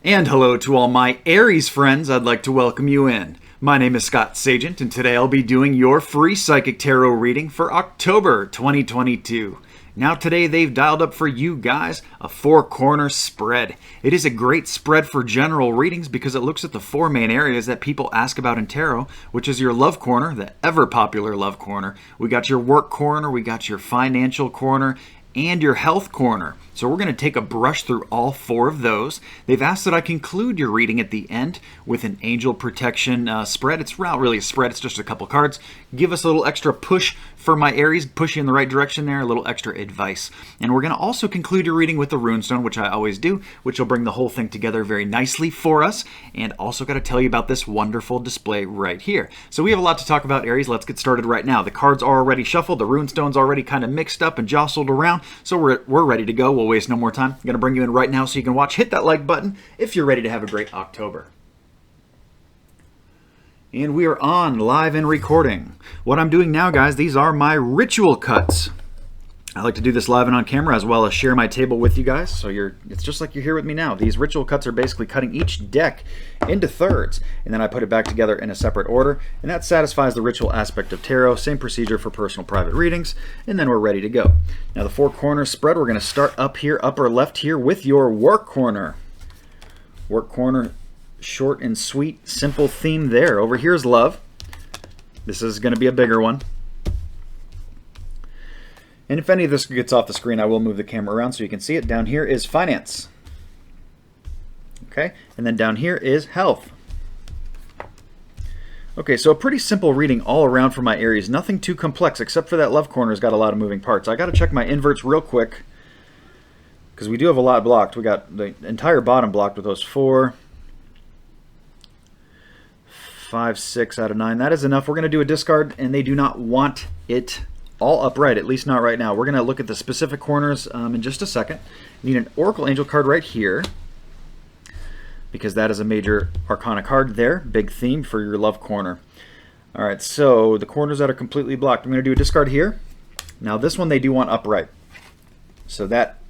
And hello to all my Aries friends, I'd like to welcome you in. My name is Scott Sagent, and today I'll be doing your free Psychic Tarot reading for October 2022. Now today they've dialed up for you guys a four-corner spread. It is a great spread for general readings because it looks at the four main areas that people ask about in tarot, which is your love corner, the ever-popular love corner. We got your work corner, we got your financial corner, and your health corner. So we're going to take a brush through all four of those. They've asked that I conclude your reading at the end with an angel protection spread. It's not really a spread, it's just a couple cards. Give us a little extra push for my Aries, push you in the right direction there, a little extra advice. And we're going to also conclude your reading with the runestone, which I always do, which will bring the whole thing together very nicely for us. And also got to tell you about this wonderful display right here. So we have a lot to talk about, Aries. Let's get started right now. The cards are already shuffled, the runestone's already kind of mixed up and jostled around, so we're ready to go. We'll waste no more time. I'm going to bring you in right now so you can watch. Hit that like button if you're ready to have a great October. And we are on, live and recording. What I'm doing now, guys, these are my ritual cuts. I like to do this live and on camera as well as share my table with you guys. So it's just like you're here with me now. These ritual cuts are basically cutting each deck into thirds, and then I put it back together in a separate order, and that satisfies the ritual aspect of tarot. Same procedure for personal private readings, and then we're ready to go. Now the four corner spread, we're going to start up here, upper left here, with your work corner. Work corner, short and sweet, simple theme there. Over here is love. This is going to be a bigger one. And if any of this gets off the screen, I will move the camera around so you can see it. Down here is finance. Okay, and then down here is health. Okay, so a pretty simple reading all around for my Aries. Nothing too complex, except for that love corner's got a lot of moving parts. I got to check my inverts real quick, because we do have a lot blocked. We got the entire bottom blocked with those 4, 5, 6 out of 9. That is enough. We're going to do a discard, and they do not want it all upright, at least not right now. We're going to look at the specific corners in just a second. Need an Oracle Angel card right here, because that is a major Arcana card there. Big theme for your love corner. All right, so the corners that are completely blocked, I'm going to do a discard here. Now this one they do want upright, so that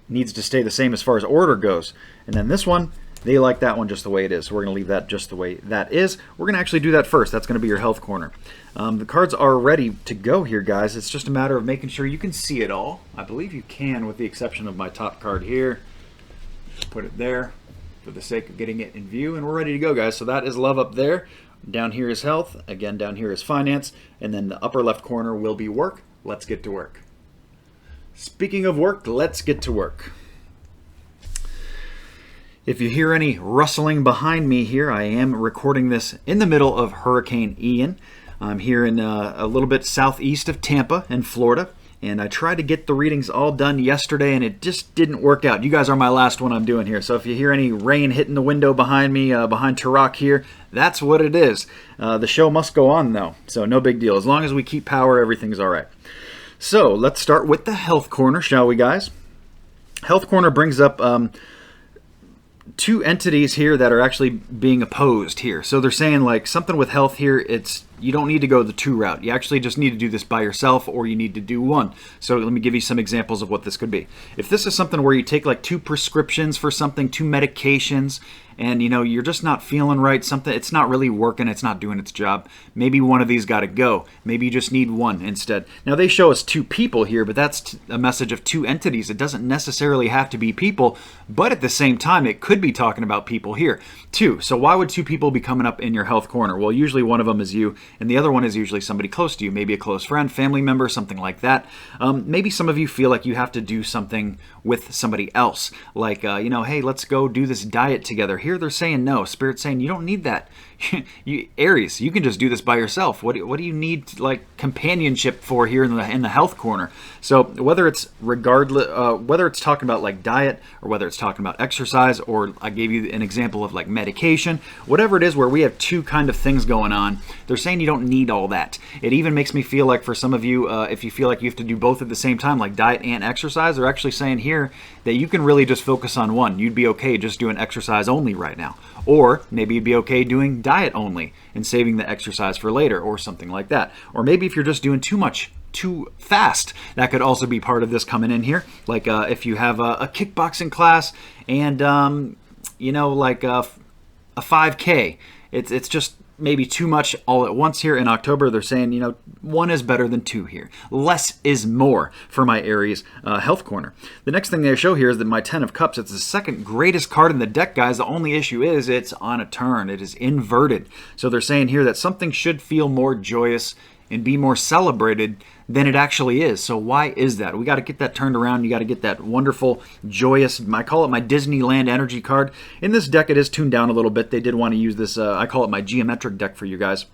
needs to stay the same as far as order goes. And then this one, they like that one just the way it is, so we're going to leave that just the way that is. We're going to actually do that first. That's going to be your health corner. The cards are ready to go here, guys. It's just a matter of making sure you can see it all. I believe you can, with the exception of my top card here. Just put it there for the sake of getting it in view, and we're ready to go, guys. So that is love up there. Down here is health. Again, down here is finance. And then the upper left corner will be work. Let's get to work. Speaking of work, let's get to work. If you hear any rustling behind me here, I am recording this in the middle of Hurricane Ian. I'm here in a little bit southeast of Tampa in Florida, and I tried to get the readings all done yesterday, and it just didn't work out. You guys are my last one I'm doing here, so if you hear any rain hitting the window behind me, behind Tarak here, that's what it is. The show must go on, though, so no big deal. As long as we keep power, everything's all right. So let's start with the health corner, shall we, guys? Health corner brings up two entities here that are actually being opposed here. So they're saying like something with health here, you don't need to go the 2 route. You actually just need to do this by yourself, or you need to do 1. So let me give you some examples of what this could be. If this is something where you take like 2 prescriptions for something, 2 medications, and you're just not feeling right, something, it's not really working, it's not doing its job, maybe one of these got to go. Maybe you just need 1 instead. Now they show us 2 people here, but that's a message of 2 entities. It doesn't necessarily have to be people, but at the same time it could be talking about people here. 2. So why would 2 people be coming up in your health corner? Well, usually one of them is you, and the other one is usually somebody close to you, maybe a close friend, family member, something like that. Maybe some of you feel like you have to do something with somebody else, like hey, let's go do this diet together. Here they're saying no. Spirit's saying you don't need that. Aries, you can just do this by yourself. What do you need like companionship for here in the health corner? So whether it's whether it's talking about like diet, or whether it's talking about exercise, or I gave you an example of like medication, whatever it is where we have 2 kind of things going on, they're saying you don't need all that. It even makes me feel like for some of you, if you feel like you have to do both at the same time, like diet and exercise, they're actually saying here that you can really just focus on one. You'd be okay just doing exercise only right now. Or maybe you'd be okay doing diet only and saving the exercise for later, or something like that. Or maybe if you're just doing too much too fast, that could also be part of this coming in here. Like if you have a kickboxing class and like a 5K. It's just maybe too much all at once here in October. They're saying, one is better than two here. Less is more for my Aries health corner. The next thing they show here is that my 10 of Cups, it's the second greatest card in the deck, guys. The only issue is it's on a turn. It is inverted. So they're saying here that something should feel more joyous and be more celebrated than it actually is. So why is that? We got to get that turned around. You got to get that wonderful, joyous, I call it my Disneyland energy card. In this deck, it is tuned down a little bit. They did want to use this, I call it my geometric deck for you guys.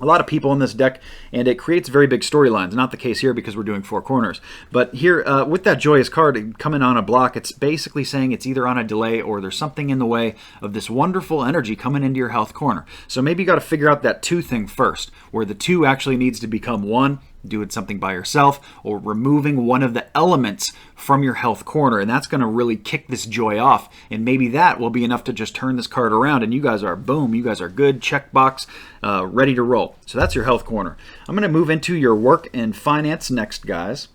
A lot of people in this deck, and it creates very big storylines. Not the case here because we're doing four corners. But here, with that joyous card coming on a block, it's basically saying it's either on a delay or there's something in the way of this wonderful energy coming into your health corner. So maybe you got to figure out that two thing first, where the two actually needs to become one, doing something by yourself, or removing one of the elements from your health corner, and that's going to really kick this joy off, and maybe that will be enough to just turn this card around, and you guys are, boom, you guys are good, checkbox, ready to roll. So that's your health corner. I'm going to move into your work and finance next, guys.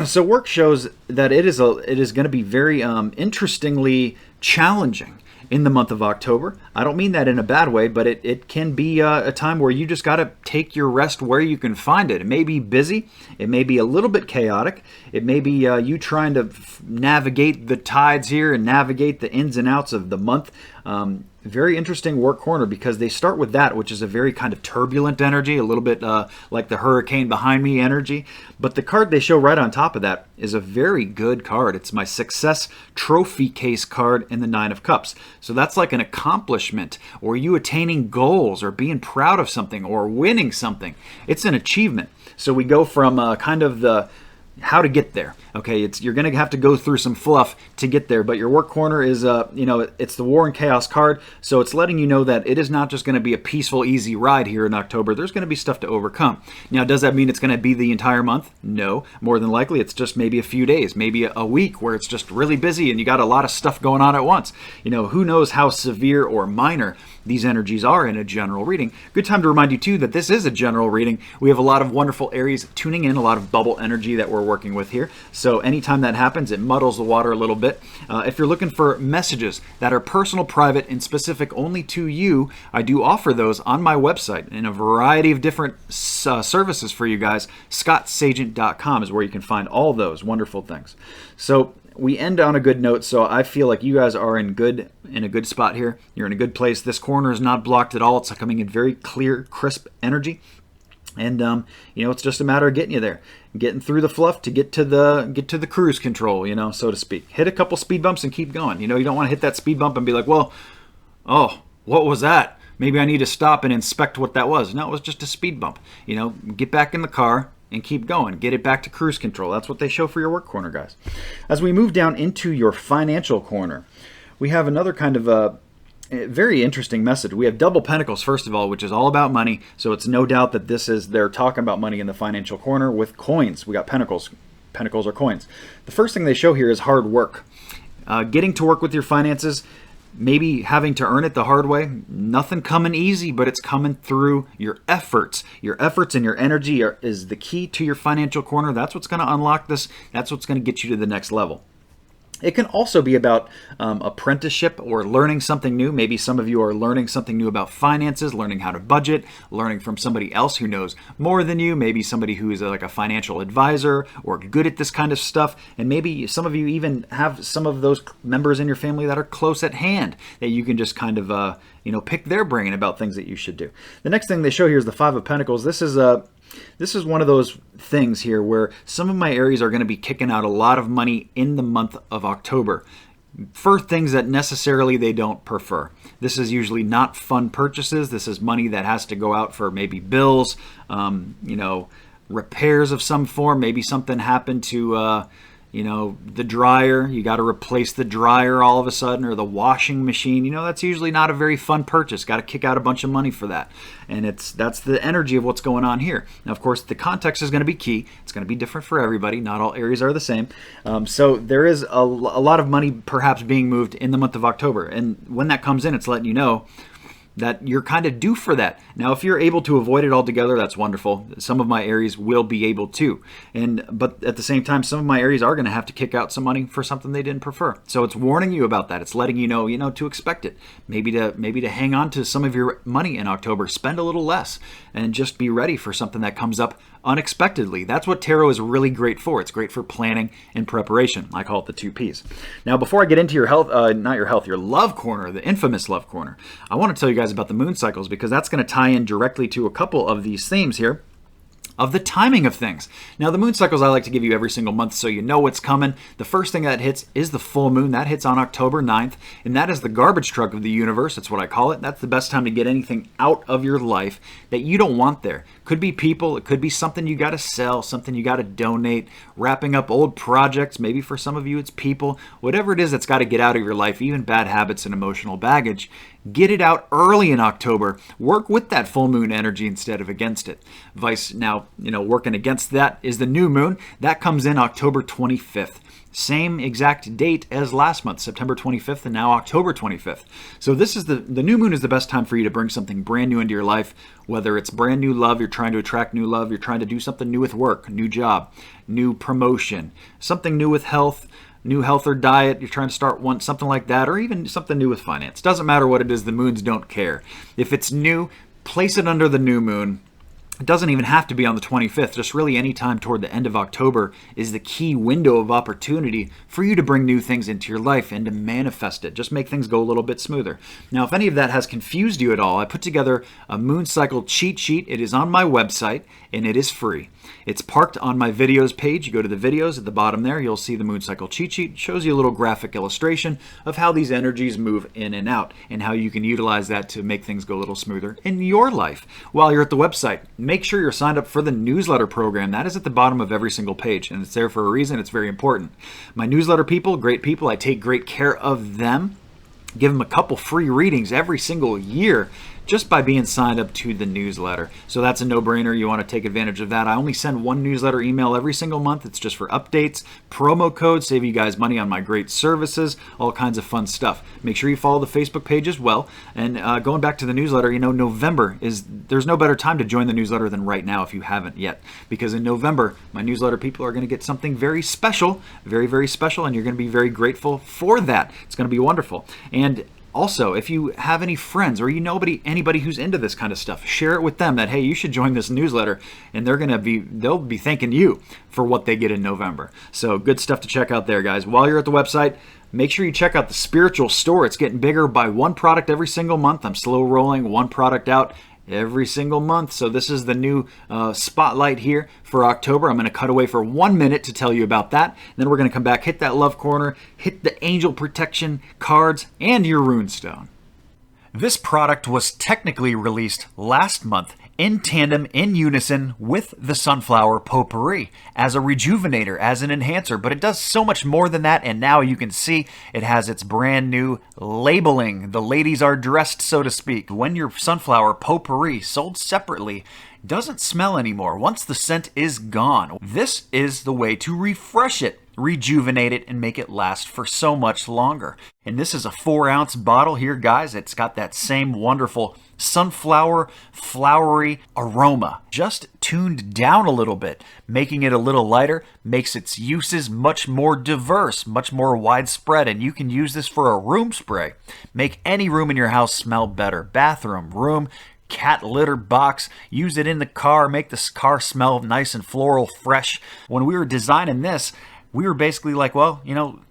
So work shows that it is going to be very interestingly challenging in the month of October. I don't mean that in a bad way, but it can be a time where you just got to take your rest where you can find it. It may be busy. It may be a little bit chaotic. It may be you trying to navigate the tides here and navigate the ins and outs of the month. Very interesting work corner because they start with that, which is a very kind of turbulent energy, a little bit like the hurricane behind me energy. But the card they show right on top of that is a very good card. It's my success trophy case card in the 9 of Cups. So that's like an accomplishment, or you attaining goals, or being proud of something, or winning something. It's an achievement. So we go from kind of the how to get there. Okay, you're going to have to go through some fluff to get there, but your work corner is, it's the War and Chaos card, so it's letting you know that it is not just going to be a peaceful, easy ride here in October. There's going to be stuff to overcome. Now, does that mean it's going to be the entire month? No. More than likely, it's just maybe a few days, maybe a week where it's just really busy and you got a lot of stuff going on at once. Who knows how severe or minor these energies are in a general reading. Good time to remind you, too, that this is a general reading. We have a lot of wonderful Aries tuning in, a lot of bubble energy that we're working with here. So anytime that happens, it muddles the water a little bit. If you're looking for messages that are personal, private, and specific only to you, I do offer those on my website in a variety of different services for you guys. ScottSagent.com is where you can find all those wonderful things. So we end on a good note, so I feel like you guys are in a good spot here. You're in a good place. This corner is not blocked at all. It's coming in very clear, crisp energy. And it's just a matter of getting you there, getting through the fluff to get to the cruise control, so to speak. Hit a couple speed bumps and keep going. You don't want to hit that speed bump and be like, well, oh, what was that? Maybe I need to stop and inspect what that was. No, it was just a speed bump. Get back in the car and keep going. Get it back to cruise control. That's what they show for your work corner, guys. As we move down into your financial corner, we have another kind of a very interesting message. We have double pentacles, first of all, which is all about money. So it's no doubt that they're talking about money in the financial corner with coins. We got pentacles. Pentacles are coins. The first thing they show here is hard work. Getting to work with your finances, maybe having to earn it the hard way. Nothing coming easy, but it's coming through your efforts. Your efforts and your energy is the key to your financial corner. That's what's going to unlock this. That's what's going to get you to the next level. It can also be about apprenticeship or learning something new. Maybe some of you are learning something new about finances, learning how to budget, learning from somebody else who knows more than you, maybe somebody who is like a financial advisor or good at this kind of stuff. And maybe some of you even have some of those members in your family that are close at hand that you can just kind of, pick their brain about things that you should do. The next thing they show here is the 5 of Pentacles. This is one of those things here where some of my Aries are going to be kicking out a lot of money in the month of October for things that necessarily they don't prefer. This is usually not fun purchases. This is money that has to go out for maybe bills, repairs of some form. Maybe something happened to the dryer. You got to replace the dryer all of a sudden, or the washing machine. That's usually not a very fun purchase. Got to kick out a bunch of money for that. And that's the energy of what's going on here. Now, of course, the context is going to be key. It's going to be different for everybody. Not all Aries are the same. So there is a lot of money perhaps being moved in the month of October. And when that comes in, it's letting you know that you're kind of due for that. Now, if you're able to avoid it altogether, that's wonderful. Some of my Aries will be able to. But at the same time, some of my Aries are going to have to kick out some money for something they didn't prefer. So it's warning you about that. It's letting you know, to expect it. Maybe to hang on to some of your money in October, spend a little less, and just be ready for something that comes up unexpectedly. That's what tarot is really great for. It's great for planning and preparation. I call it the 2 Ps. Now, before I get into your health, your love corner, the infamous love corner, I want to tell you guys about the moon cycles, because that's going to tie in directly to a couple of these themes here of the timing of things. Now, the moon cycles I like to give you every single month so you know what's coming. The first thing that hits is the full moon. That hits on October 9th, and that is the garbage truck of the universe. That's what I call it. That's the best time to get anything out of your life that you don't want there. Could be people, it could be something you got to sell, something you got to donate, wrapping up old projects. Maybe for some of you it's people. Whatever it is that's got to get out of your life, even bad habits and emotional baggage, get it out early in October. Work with that full moon energy instead of against it. Now, working against that is the new moon. That comes in October 25th. Same exact date as last month, September 25th, and now October 25th. So this is the new moon is the best time for you to bring something brand new into your life, whether it's brand new love, you're trying to attract new love, you're trying to do something new with work, new job, new promotion, something new with health, new health or diet, you're trying to start something like that, or even something new with finance. Doesn't matter what it is, the moons don't care. If it's new, place it under the new moon. It doesn't even have to be on the 25th. Just really any time toward the end of October is the key window of opportunity for you to bring new things into your life and to manifest it. Just make things go a little bit smoother. Now, if any of that has confused you at all, I put together a moon cycle cheat sheet. It is on my website, and it is free. It's parked on my videos page. You go to the videos at the bottom there, you'll see the moon cycle cheat sheet. It shows you a little graphic illustration of how these energies move in and out and how you can utilize that to make things go a little smoother in your life. While you're at the website, make sure you're signed up for the newsletter program. That is at the bottom of every single page, and it's there for a reason. It's very important. My newsletter people, great people. I take great care of them. Give them a couple free readings every single year just by being signed up to the newsletter. So that's a no-brainer. You want to take advantage of that. I only send one newsletter email every single month. It's just for updates, promo codes, save you guys money on my great services, all kinds of fun stuff. Make sure you follow the Facebook page as well. And going back to the newsletter, November there's no better time to join the newsletter than right now if you haven't yet. Because in November, my newsletter people are going to get something very special, very, very special, and you're going to be very grateful for that. It's going to be wonderful. And also, if you have any friends or anybody who's into this kind of stuff, share it with them that, hey, you should join this newsletter, and they'll be thanking you for what they get in November. So good stuff to check out there, guys. While you're at the website, make sure you check out the spiritual store. It's getting bigger by one product every single month. I'm slow rolling one product out every single month. So this is the new spotlight here for October. I'm going to cut away for 1 minute to tell you about that. And then we're going to come back, hit that love corner, hit the angel protection cards, and your runestone. This product was technically released last month in tandem, in unison with the Sunflower Potpourri as a rejuvenator, as an enhancer, but it does so much more than that, and now you can see it has its brand new labeling. The ladies are dressed, so to speak. When your Sunflower Potpourri sold separately doesn't smell anymore, once the scent is gone, this is the way to refresh it, rejuvenate it, and make it last for so much longer. And this is a 4-ounce bottle here, guys. It's got that same wonderful sunflower, flowery aroma, just tuned down a little bit, making it a little lighter, makes its uses much more diverse, much more widespread, and you can use this for a room spray. Make any room in your house smell better. Bathroom, room, cat litter box, use it in the car, make this car smell nice and floral, fresh. When we were designing this, we were basically like, well,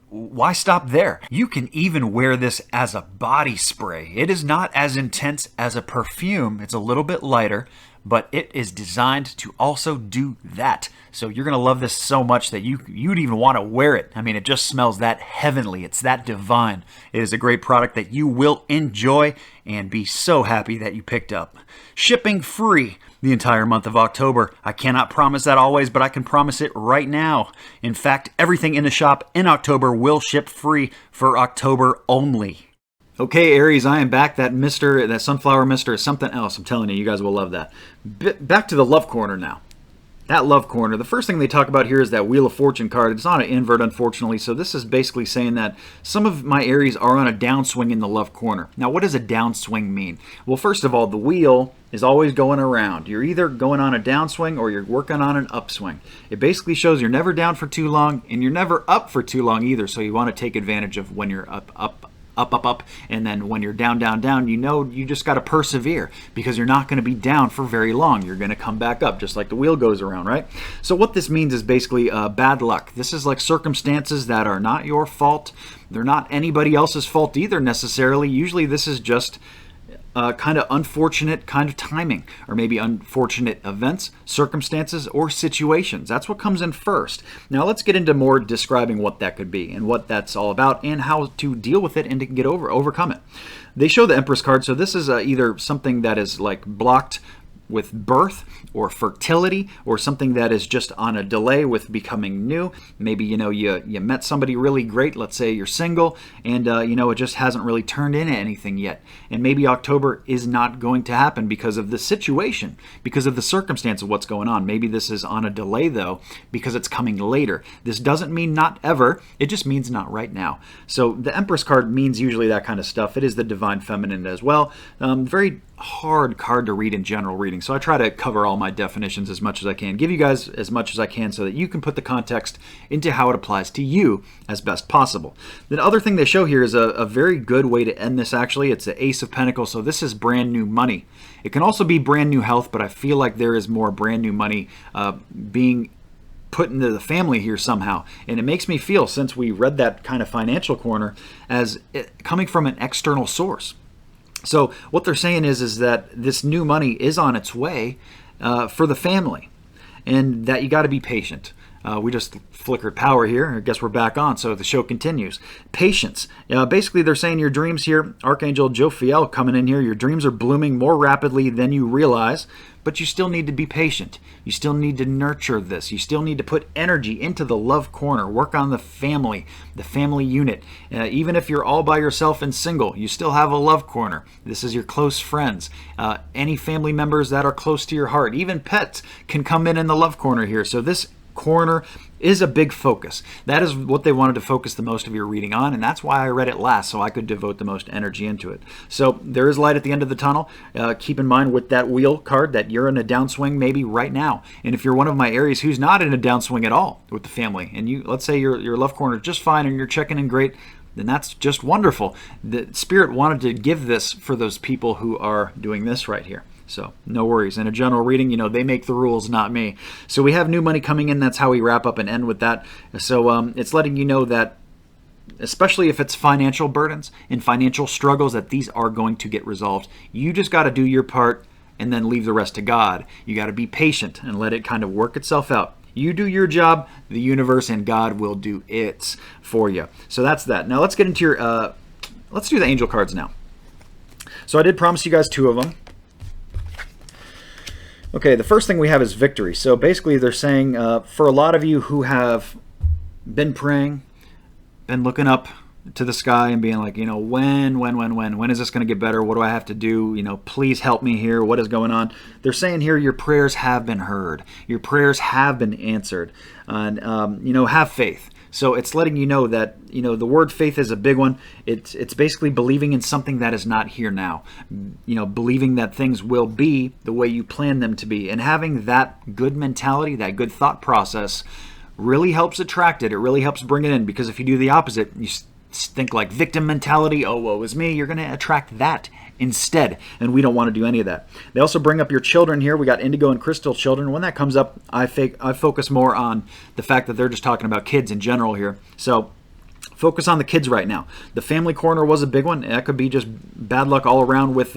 why stop there? You can even wear this as a body spray. It is not as intense as a perfume. It's a little bit lighter, but it is designed to also do that. So you're going to love this so much that you'd even want to wear it. I mean, it just smells that heavenly. It's that divine. It is a great product that you will enjoy and be so happy that you picked up. Shipping free the entire month of October. I cannot promise that always, but I can promise it right now. In fact, everything in the shop in October will ship free for October only. Okay, Aries, I am back. That sunflower mister is something else. I'm telling you, you guys will love that. Back to the love corner now. that love corner, the first thing they talk about here is that Wheel of Fortune card. It's on an invert, unfortunately, so this is basically saying that some of my Aries are on a downswing in the love corner. Now, what does a downswing mean? Well, first of all, the wheel is always going around. You're either going on a downswing or you're working on an upswing. It basically shows you're never down for too long, and you're never up for too long either, so you want to take advantage of when you're up, and then when you're down, you know you just got to persevere, because you're not going to be down for very long. You're going to come back up, just like the wheel goes around, right? So what this means is basically bad luck. This is like circumstances that are not your fault. They're not anybody else's fault either, necessarily. Usually this is just kind of unfortunate kind of timing, or maybe unfortunate events, circumstances, or situations. That's what comes in first. Now let's get into more describing what that could be and what that's all about and how to deal with it and to get overcome it. They show the Empress card, so this is either something that is like blocked with birth or fertility, or something that is just on a delay with becoming new. Maybe you met somebody really great, let's say you're single, and it just hasn't really turned into anything yet, and maybe October is not going to happen because of the situation, because of the circumstance of what's going on. Maybe this is on a delay though, because it's coming later. This doesn't mean not ever, it just means not right now. So the Empress card means usually that kind of stuff. It is the divine feminine as well. Very hard card to read in general reading, so I try to cover all my definitions as much as I can, give you guys as much as I can so that you can put the context into how it applies to you as best possible. The other thing they show here is a very good way to end this, actually. It's the Ace of Pentacles, so this is brand new money. It can also be brand new health, but I feel like there is more brand new money being put into the family here somehow, and it makes me feel, since we read that kind of financial corner, as it coming from an external source. So what they're saying is that this new money is on its way for the family, and that you got to be patient. We just flickered power here. I guess we're back on, so the show continues. Patience. Basically, they're saying your dreams here, Archangel Jophiel coming in here, your dreams are blooming more rapidly than you realize, but you still need to be patient. You still need to nurture this. You still need to put energy into the love corner, work on the family unit. Even if you're all by yourself and single, you still have a love corner. This is your close friends. Any family members that are close to your heart, even pets can come in the love corner here. So this corner is a big focus. That is what they wanted to focus the most of your reading on, and that's why I read it last, so I could devote the most energy into it. So there is light at the end of the tunnel. Keep in mind with that wheel card that you're in a downswing maybe right now. And if you're one of my Aries who's not in a downswing at all with the family, and let's say your love corner is just fine and you're checking in great, then that's just wonderful. The Spirit wanted to give this for those people who are doing this right here. So no worries. In a general reading, they make the rules, not me. So we have new money coming in. That's how we wrap up and end with that. So it's letting you know that, especially if it's financial burdens and financial struggles, that these are going to get resolved. You just got to do your part and then leave the rest to God. You got to be patient and let it kind of work itself out. You do your job, the universe and God will do its for you. So that's that. Now let's get into your, let's do the angel cards now. So I did promise you guys 2 of them. Okay, the first thing we have is victory. So basically they're saying for a lot of you who have been praying, been looking up to the sky and being like, when is this going to get better? What do I have to do? Please help me here. What is going on? They're saying here your prayers have been heard. Your prayers have been answered. And, have faith. So it's letting you know that, the word faith is a big one. It's basically believing in something that is not here now. Believing that things will be the way you plan them to be. And having that good mentality, that good thought process really helps attract it. It really helps bring it in, because if you do the opposite, you think like victim mentality, oh, woe is me, you're going to attract that instead, and we don't want to do any of that. They also bring up your children here. We got indigo and crystal children. When that comes up, I focus more on the fact that they're just talking about kids in general here. So focus on the kids right now. The family corner was a big one. That could be just bad luck all around with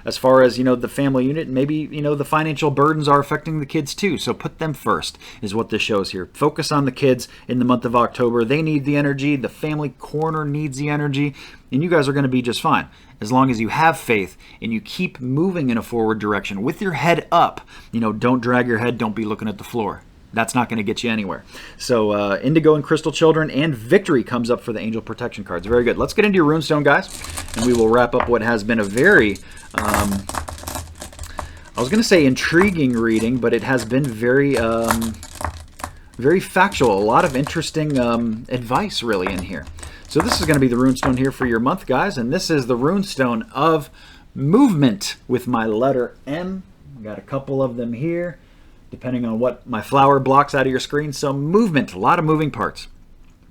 as far as the family unit. Maybe the financial burdens are affecting the kids too, so put them first is what this shows here. Focus on the kids in the month of October. They need the energy. The family corner needs the energy, and you guys are going to be just fine as long as you have faith and you keep moving in a forward direction with your head up. Don't drag your head. Don't be looking at the floor. That's not going to get you anywhere. So indigo and crystal children and victory comes up for the angel protection cards. Very good. Let's get into your runestone, guys, and we will wrap up what has been a very I was going to say intriguing reading, but it has been very, very factual. A lot of interesting advice really in here. So this is going to be the runestone here for your month, guys, and this is the runestone of movement with my letter M. Got a couple of them here, depending on what my flower blocks out of your screen. So movement, a lot of moving parts.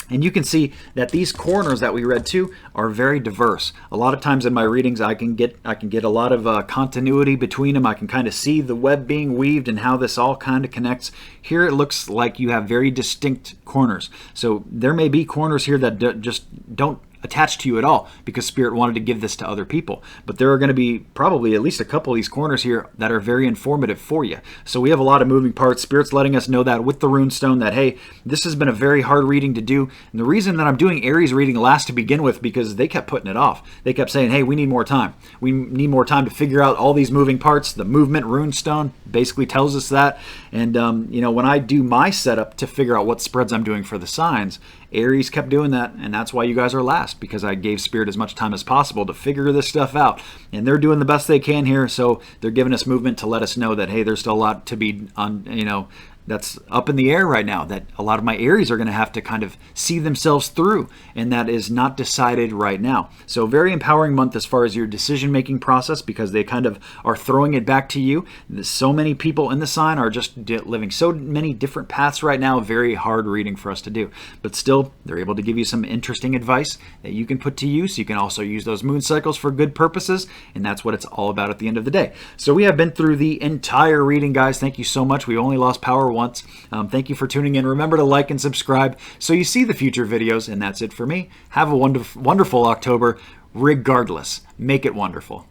And you can see that these corners that we read too are very diverse. A lot of times in my readings, I can get a lot of continuity between them. I can kind of see the web being weaved and how this all kind of connects. Here it looks like you have very distinct corners. So there may be corners here that just don't attached to you at all because Spirit wanted to give this to other people. But there are going to be probably at least a couple of these corners here that are very informative for you. So we have a lot of moving parts. Spirit's letting us know that with the runestone that, hey, this has been a very hard reading to do. And the reason that I'm doing Aries reading last to begin with, because they kept putting it off. They kept saying, hey, we need more time. We need more time to figure out all these moving parts. The movement runestone basically tells us that. And, you know, when I do my setup to figure out what spreads I'm doing for the signs, Aries kept doing that, and that's why you guys are last, because I gave Spirit as much time as possible to figure this stuff out. And they're doing the best they can here, so they're giving us movement to let us know that, hey, there's still a lot to be on, you know, that's up in the air right now, that a lot of my Aries are going to have to kind of see themselves through, and that is not decided right now. So very empowering month as far as your decision-making process, because they kind of are throwing it back to you. So many people in the sign are just living so many different paths right now. Very hard reading for us to do, but still they're able to give you some interesting advice that you can put to use. You can also use those moon cycles for good purposes, and that's what it's all about at the end of the day. So we have been through the entire reading, guys. Thank you so much. We only lost power once. Thank you for tuning in. Remember to like and subscribe so you see the future videos, and that's it for me. Have a wonderful October regardless. Make it wonderful.